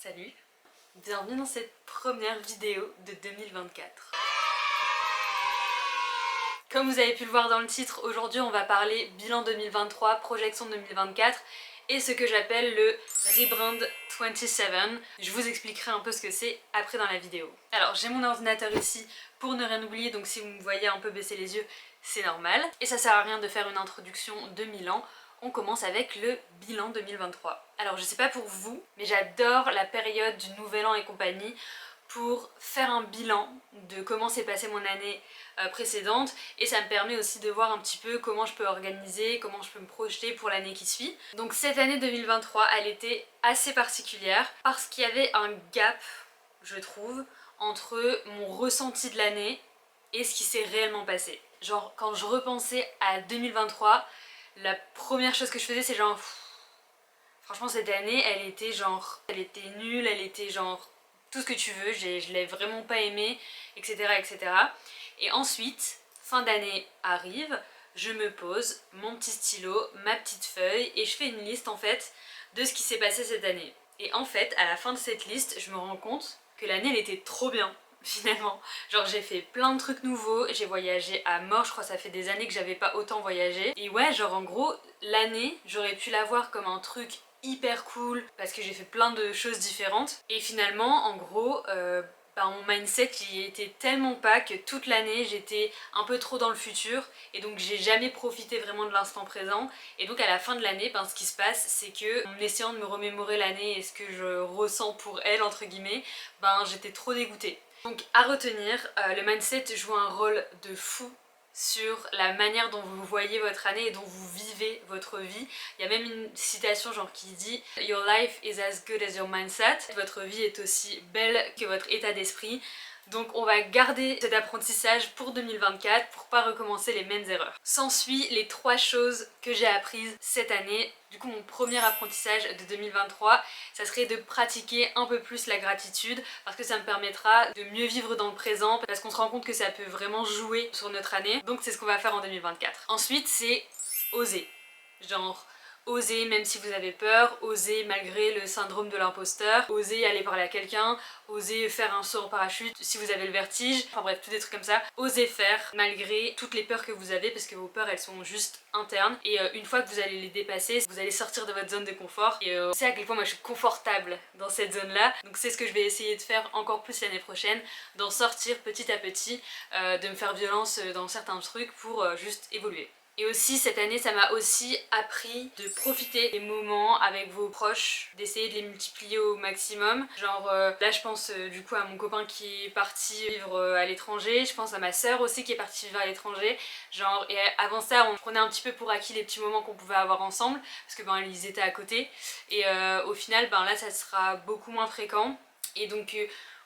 Salut, bienvenue dans cette première vidéo de 2024. Comme vous avez pu le voir dans le titre, aujourd'hui on va parler bilan 2023, projection 2024 et ce que j'appelle le Rebrand 27. Je vous expliquerai un peu ce que c'est après dans la vidéo. Alors j'ai mon ordinateur ici pour ne rien oublier, donc si vous me voyez un peu baisser les yeux, c'est normal. Et ça sert à rien de faire une introduction de 1000 ans. On commence avec le bilan 2023. Alors je sais pas pour vous, mais j'adore la période du Nouvel An et compagnie pour faire un bilan de comment s'est passée mon année précédente, et ça me permet aussi de voir un petit peu comment je peux organiser, comment je peux me projeter pour l'année qui suit. Donc cette année 2023, elle était assez particulière parce qu'il y avait un gap, je trouve, entre mon ressenti de l'année et ce qui s'est réellement passé. Genre quand je repensais à 2023, la première chose que je faisais c'est genre franchement cette année elle était nulle, elle était genre tout ce que tu veux, je l'ai vraiment pas aimée, etc., etc. Et ensuite, fin d'année arrive, je me pose, mon petit stylo, ma petite feuille, et je fais une liste en fait de ce qui s'est passé cette année. Et en fait, à la fin de cette liste, je me rends compte que l'année elle était trop bien, finalement. Genre j'ai fait plein de trucs nouveaux, j'ai voyagé à mort, je crois que ça fait des années que j'avais pas autant voyagé. Et ouais, genre en gros, l'année, j'aurais pu la voir comme un truc hyper cool parce que j'ai fait plein de choses différentes. Et finalement, en gros, mon mindset il était tellement pas que toute l'année j'étais un peu trop dans le futur et donc j'ai jamais profité vraiment de l'instant présent. Et donc à la fin de l'année, ce qui se passe c'est que en essayant de me remémorer l'année et ce que je ressens pour elle entre guillemets, j'étais trop dégoûtée. Donc à retenir, le mindset joue un rôle de fou sur la manière dont vous voyez votre année et dont vous vivez votre vie. Il y a même une citation genre qui dit « Your life is as good as your mindset ». Votre vie est aussi belle que votre état d'esprit. Donc on va garder cet apprentissage pour 2024 pour pas recommencer les mêmes erreurs. S'ensuit les 3 choses que j'ai apprises cette année. Du coup mon premier apprentissage de 2023, ça serait de pratiquer un peu plus la gratitude parce que ça me permettra de mieux vivre dans le présent parce qu'on se rend compte que ça peut vraiment jouer sur notre année. Donc c'est ce qu'on va faire en 2024. Ensuite c'est oser. Genre osez même si vous avez peur, osez malgré le syndrome de l'imposteur, osez aller parler à quelqu'un, osez faire un saut en parachute si vous avez le vertige, enfin bref, tous des trucs comme ça. Osez faire malgré toutes les peurs que vous avez parce que vos peurs elles sont juste internes et une fois que vous allez les dépasser, vous allez sortir de votre zone de confort et c'est à quel point moi je suis confortable dans cette zone là, donc c'est ce que je vais essayer de faire encore plus l'année prochaine, d'en sortir petit à petit, de me faire violence dans certains trucs pour juste évoluer. Et aussi cette année ça m'a aussi appris de profiter des moments avec vos proches, d'essayer de les multiplier au maximum. Genre là je pense du coup à mon copain qui est parti vivre à l'étranger, je pense à ma soeur aussi qui est partie vivre à l'étranger. Genre et avant ça on prenait un petit peu pour acquis les petits moments qu'on pouvait avoir ensemble parce que ils étaient à côté et au final là ça sera beaucoup moins fréquent. Et donc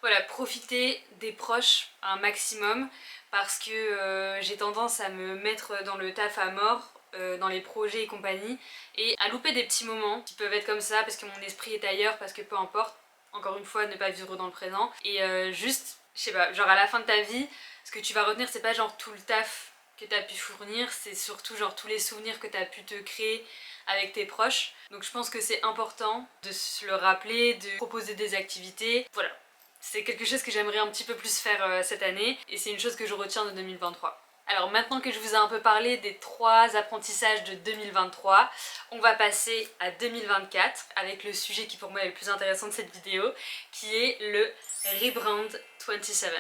voilà, profiter des proches un maximum parce que j'ai tendance à me mettre dans le taf à mort, dans les projets et compagnie, et à louper des petits moments qui peuvent être comme ça parce que mon esprit est ailleurs, parce que peu importe, encore une fois, ne pas vivre dans le présent. Et juste, je sais pas, genre à la fin de ta vie, ce que tu vas retenir c'est pas genre tout le taf que t'as pu fournir, c'est surtout genre tous les souvenirs que t'as pu te créer avec tes proches. Donc je pense que c'est important de se le rappeler, de proposer des activités, voilà. C'est quelque chose que j'aimerais un petit peu plus faire cette année et c'est une chose que je retiens de 2023. Alors maintenant que je vous ai un peu parlé des 3 apprentissages de 2023, on va passer à 2024 avec le sujet qui pour moi est le plus intéressant de cette vidéo, qui est le Rebrand 27.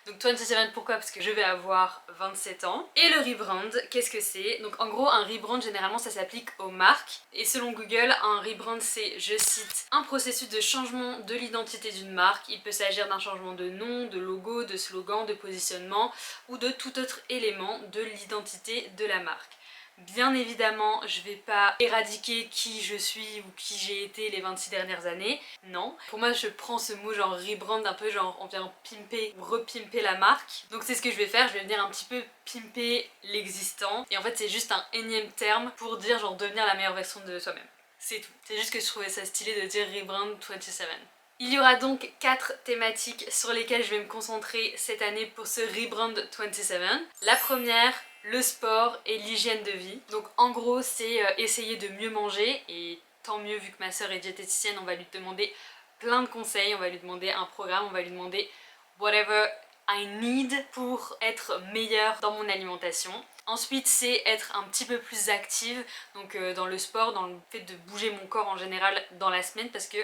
Donc 27 pourquoi? Parce que je vais avoir 27 ans. Et le rebrand, qu'est-ce que c'est? Donc en gros un rebrand généralement ça s'applique aux marques. Et selon Google, un rebrand c'est, je cite, un processus de changement de l'identité d'une marque. Il peut s'agir d'un changement de nom, de logo, de slogan, de positionnement ou de tout autre élément de l'identité de la marque. Bien évidemment, je vais pas éradiquer qui je suis ou qui j'ai été les 26 dernières années, non. Pour moi, je prends ce mot genre rebrand un peu genre on vient pimper ou repimper la marque. Donc c'est ce que je vais faire, je vais venir un petit peu pimper l'existant. Et en fait, c'est juste un énième terme pour dire genre devenir la meilleure version de soi-même. C'est tout. C'est juste que je trouvais ça stylé de dire rebrand 27. Il y aura donc 4 thématiques sur lesquelles je vais me concentrer cette année pour ce rebrand 27. La première, le sport et l'hygiène de vie. Donc en gros c'est essayer de mieux manger, et tant mieux vu que ma soeur est diététicienne, on va lui demander plein de conseils, on va lui demander un programme, on va lui demander whatever I need pour être meilleure dans mon alimentation. Ensuite, c'est être un petit peu plus active, donc dans le sport, dans le fait de bouger mon corps en général dans la semaine, parce que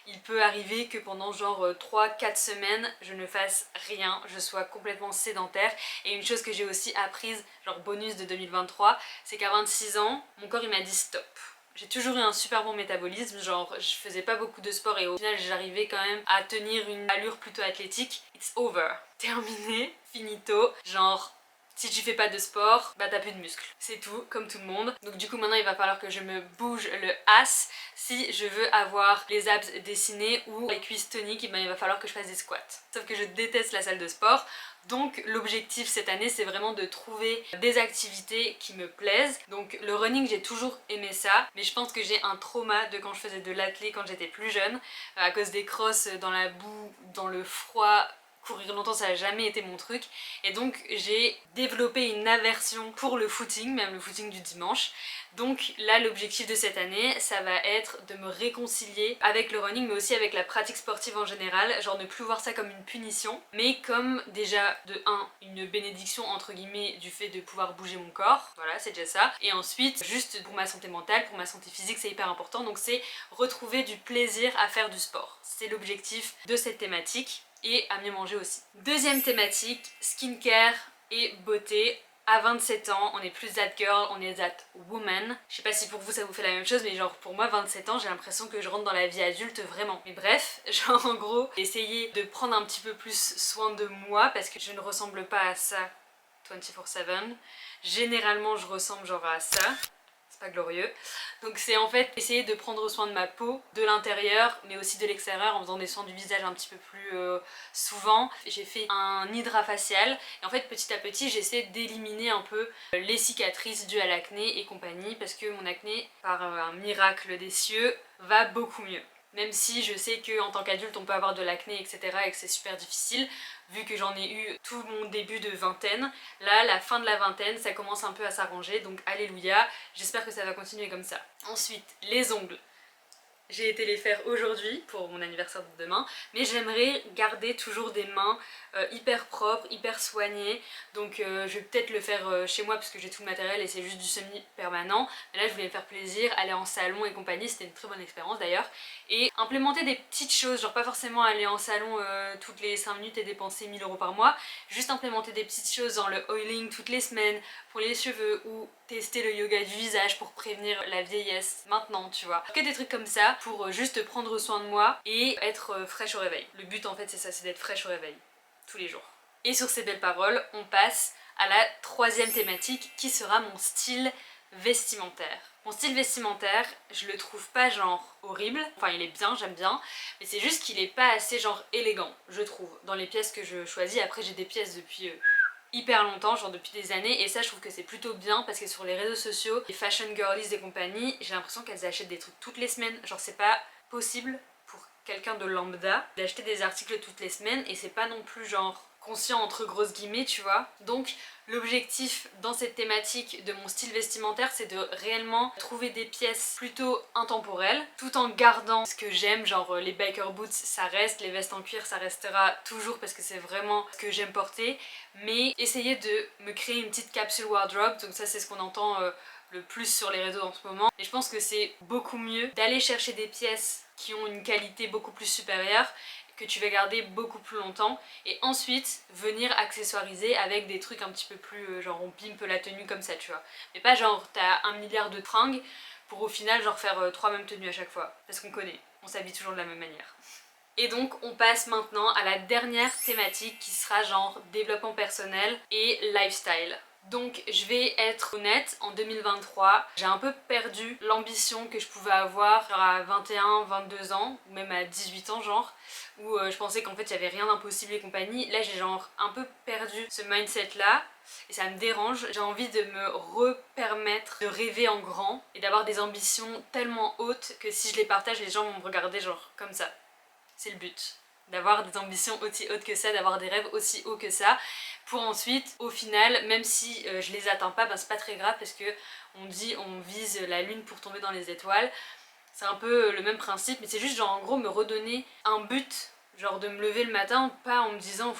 il peut arriver que pendant genre 3-4 semaines, je ne fasse rien, je sois complètement sédentaire. Et une chose que j'ai aussi apprise, genre bonus de 2023, c'est qu'à 26 ans, mon corps il m'a dit stop. J'ai toujours eu un super bon métabolisme, genre je faisais pas beaucoup de sport et au final j'arrivais quand même à tenir une allure plutôt athlétique. It's over. Terminé, finito, genre si tu fais pas de sport, bah t'as plus de muscles. C'est tout, comme tout le monde. Donc du coup maintenant il va falloir que je me bouge le ass si je veux avoir les abs dessinés ou les cuisses toniques, et ben il va falloir que je fasse des squats. Sauf que je déteste la salle de sport. Donc l'objectif cette année c'est vraiment de trouver des activités qui me plaisent. Donc le running j'ai toujours aimé ça, mais je pense que j'ai un trauma de quand je faisais de l'athlé quand j'étais plus jeune, à cause des crosses dans la boue, dans le froid. Courir longtemps ça n'a jamais été mon truc et donc j'ai développé une aversion pour le footing, même le footing du dimanche. Donc là l'objectif de cette année ça va être de me réconcilier avec le running mais aussi avec la pratique sportive en général, genre ne plus voir ça comme une punition mais comme déjà de 1 une bénédiction entre guillemets du fait de pouvoir bouger mon corps, voilà c'est déjà ça, et ensuite juste pour ma santé mentale, pour ma santé physique c'est hyper important, donc c'est retrouver du plaisir à faire du sport. C'est l'objectif de cette thématique. Et à mieux manger aussi. Deuxième thématique, skincare et beauté. À 27 ans, on est plus that girl, on est that woman. Je sais pas si pour vous ça vous fait la même chose, mais genre pour moi 27 ans j'ai l'impression que je rentre dans la vie adulte vraiment. Mais bref, genre en gros, essayer de prendre un petit peu plus soin de moi parce que je ne ressemble pas à ça 24/7. Généralement je ressemble genre à ça. Pas glorieux. Donc c'est en fait essayer de prendre soin de ma peau, de l'intérieur mais aussi de l'extérieur en faisant des soins du visage un petit peu plus souvent. J'ai fait un hydrafacial et en fait petit à petit j'essaie d'éliminer un peu les cicatrices dues à l'acné et compagnie parce que mon acné par un miracle des cieux va beaucoup mieux. Même si je sais qu'en tant qu'adulte on peut avoir de l'acné etc et que c'est super difficile, vu que j'en ai eu tout mon début de vingtaine, là la fin de la vingtaine ça commence un peu à s'arranger, donc alléluia, j'espère que ça va continuer comme ça. Ensuite, les ongles. J'ai été les faire aujourd'hui pour mon anniversaire de demain, mais j'aimerais garder toujours des mains hyper propres, hyper soignées, donc je vais peut-être le faire chez moi parce que j'ai tout le matériel et c'est juste du semi-permanent, mais là je voulais me faire plaisir, aller en salon et compagnie, c'était une très bonne expérience d'ailleurs, et implémenter des petites choses, genre pas forcément aller en salon toutes les 5 minutes et dépenser 1000 € par mois, juste implémenter des petites choses dans le oiling toutes les semaines pour les cheveux ou tester le yoga du visage pour prévenir la vieillesse maintenant, tu vois. Que des trucs comme ça pour juste prendre soin de moi et être fraîche au réveil. Le but en fait c'est ça, c'est d'être fraîche au réveil, tous les jours. Et sur ces belles paroles, on passe à la troisième thématique qui sera mon style vestimentaire. Mon style vestimentaire, je le trouve pas genre horrible, enfin il est bien, j'aime bien, mais c'est juste qu'il est pas assez genre élégant, je trouve, dans les pièces que je choisis. Après j'ai des pièces depuis hyper longtemps, genre depuis des années, et ça je trouve que c'est plutôt bien parce que sur les réseaux sociaux, les fashion girlies et compagnie, j'ai l'impression qu'elles achètent des trucs toutes les semaines, genre c'est pas possible pour quelqu'un de lambda d'acheter des articles toutes les semaines et c'est pas non plus genre conscient entre grosses guillemets, tu vois. Donc l'objectif dans cette thématique de mon style vestimentaire c'est de réellement trouver des pièces plutôt intemporelles tout en gardant ce que j'aime, genre les biker boots ça reste, les vestes en cuir ça restera toujours parce que c'est vraiment ce que j'aime porter, mais essayer de me créer une petite capsule wardrobe, donc ça c'est ce qu'on entend le plus sur les réseaux en ce moment, et je pense que c'est beaucoup mieux d'aller chercher des pièces qui ont une qualité beaucoup plus supérieure que tu vas garder beaucoup plus longtemps et ensuite venir accessoiriser avec des trucs un petit peu plus genre on pimpe la tenue comme ça, tu vois, mais pas genre t'as 1 milliard de fringues pour au final genre faire 3 mêmes tenues à chaque fois parce qu'on connaît, on s'habille toujours de la même manière. Et donc on passe maintenant à la dernière thématique qui sera genre développement personnel et lifestyle. Donc je vais être honnête, en 2023, j'ai un peu perdu l'ambition que je pouvais avoir genre à 21, 22 ans, ou même à 18 ans genre, où je pensais qu'en fait il y avait rien d'impossible et compagnie. Là j'ai genre un peu perdu ce mindset là, et ça me dérange. J'ai envie de me repermettre de rêver en grand et d'avoir des ambitions tellement hautes que si je les partage les gens vont me regarder genre comme ça. C'est le but, d'avoir des ambitions aussi hautes que ça, d'avoir des rêves aussi hauts que ça, pour ensuite, au final, même si je les atteins pas, ben c'est pas très grave parce que on dit on vise la lune pour tomber dans les étoiles. C'est un peu le même principe, mais c'est juste genre en gros me redonner un but, genre de me lever le matin, pas en me disant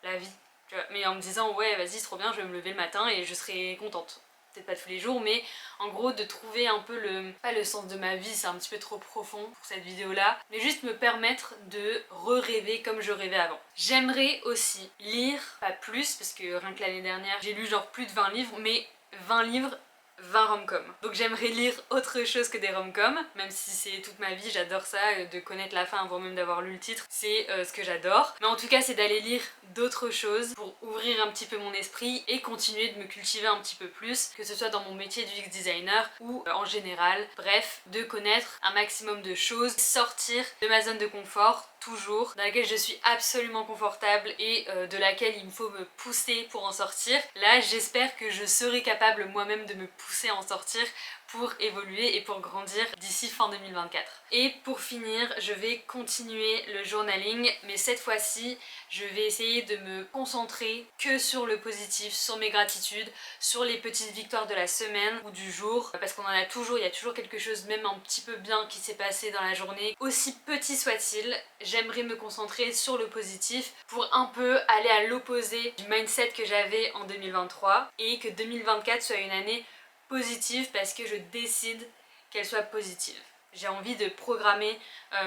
la vie, tu vois, mais en me disant ouais vas-y c'est trop bien, je vais me lever le matin et je serai contente. Peut-être pas tous les jours, mais en gros de trouver un peu pas le sens de ma vie, c'est un petit peu trop profond pour cette vidéo là, mais juste me permettre de re-rêver comme je rêvais avant. J'aimerais aussi lire, pas plus, parce que rien que l'année dernière j'ai lu genre plus de 20 livres, mais 20 livres 20 rom-coms. Donc j'aimerais lire autre chose que des rom-coms, même si c'est toute ma vie, j'adore ça, de connaître la fin avant même d'avoir lu le titre, c'est ce que j'adore. Mais en tout cas c'est d'aller lire d'autres choses pour ouvrir un petit peu mon esprit et continuer de me cultiver un petit peu plus, que ce soit dans mon métier d'UX designer ou en général. Bref, de connaître un maximum de choses, sortir de ma zone de confort, toujours, dans laquelle je suis absolument confortable et de laquelle il me faut me pousser pour en sortir. Là, j'espère que je serai capable moi-même de me pousser à en sortir pour évoluer et pour grandir d'ici fin 2024. Et pour finir, je vais continuer le journaling, mais cette fois-ci, je vais essayer de me concentrer que sur le positif, sur mes gratitudes, sur les petites victoires de la semaine ou du jour, parce qu'on en a toujours, il y a toujours quelque chose même un petit peu bien qui s'est passé dans la journée. Aussi petit soit-il, j'aimerais me concentrer sur le positif pour un peu aller à l'opposé du mindset que j'avais en 2023 et que 2024 soit une année positive parce que je décide qu'elle soit positive. J'ai envie de programmer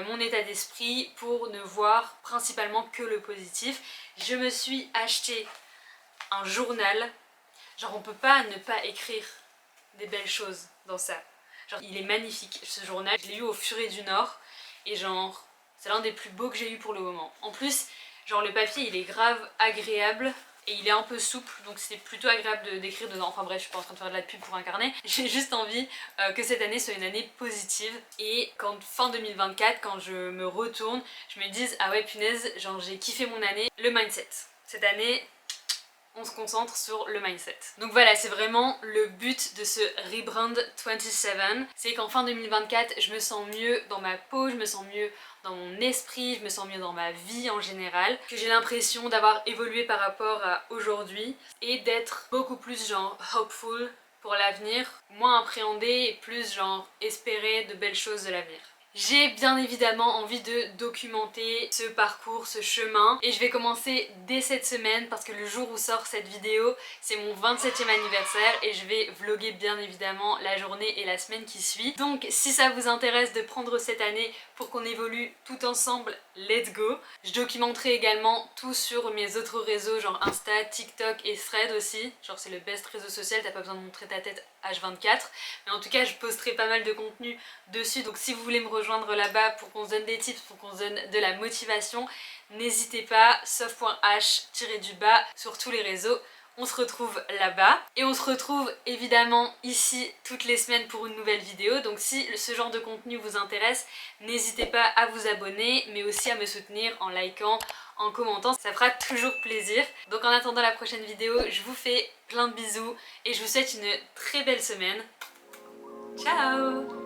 mon état d'esprit pour ne voir principalement que le positif. Je me suis acheté un journal. Genre on peut pas ne pas écrire des belles choses dans ça. Genre il est magnifique ce journal. Je l'ai eu au Furet du Nord et genre c'est l'un des plus beaux que j'ai eu pour le moment. En plus genre le papier il est grave agréable. Et il est un peu souple, donc c'est plutôt agréable d'écrire dedans. Enfin bref, je suis pas en train de faire de la pub pour un carnet. J'ai juste envie que cette année soit une année positive. Et quand fin 2024, quand je me retourne, je me dise ah ouais punaise, genre j'ai kiffé mon année. Le mindset. Cette année, on se concentre sur le mindset. Donc voilà, c'est vraiment le but de ce Rebrand 27, c'est qu'en fin 2024, je me sens mieux dans ma peau, je me sens mieux dans mon esprit, je me sens mieux dans ma vie en général, que j'ai l'impression d'avoir évolué par rapport à aujourd'hui et d'être beaucoup plus genre hopeful pour l'avenir, moins appréhendée et plus genre espérer de belles choses de l'avenir. J'ai bien évidemment envie de documenter ce parcours, ce chemin et je vais commencer dès cette semaine parce que le jour où sort cette vidéo c'est mon 27e anniversaire et je vais vlogger bien évidemment la journée et la semaine qui suit. Donc si ça vous intéresse de prendre cette année pour qu'on évolue tout ensemble, let's go. Je documenterai également tout sur mes autres réseaux genre Insta, TikTok et Thread aussi. Genre c'est le best réseau social, t'as pas besoin de montrer ta tête H24. Mais en tout cas je posterai pas mal de contenu dessus, donc si vous voulez me rejoindre là-bas pour qu'on se donne des tips, pour qu'on se donne de la motivation, n'hésitez pas, sauf.h-du-bas sur tous les réseaux. On se retrouve là-bas et on se retrouve évidemment ici toutes les semaines pour une nouvelle vidéo, donc si ce genre de contenu vous intéresse, n'hésitez pas à vous abonner mais aussi à me soutenir en likant, en commentant, ça fera toujours plaisir. Donc en attendant la prochaine vidéo, je vous fais plein de bisous et je vous souhaite une très belle semaine. Ciao!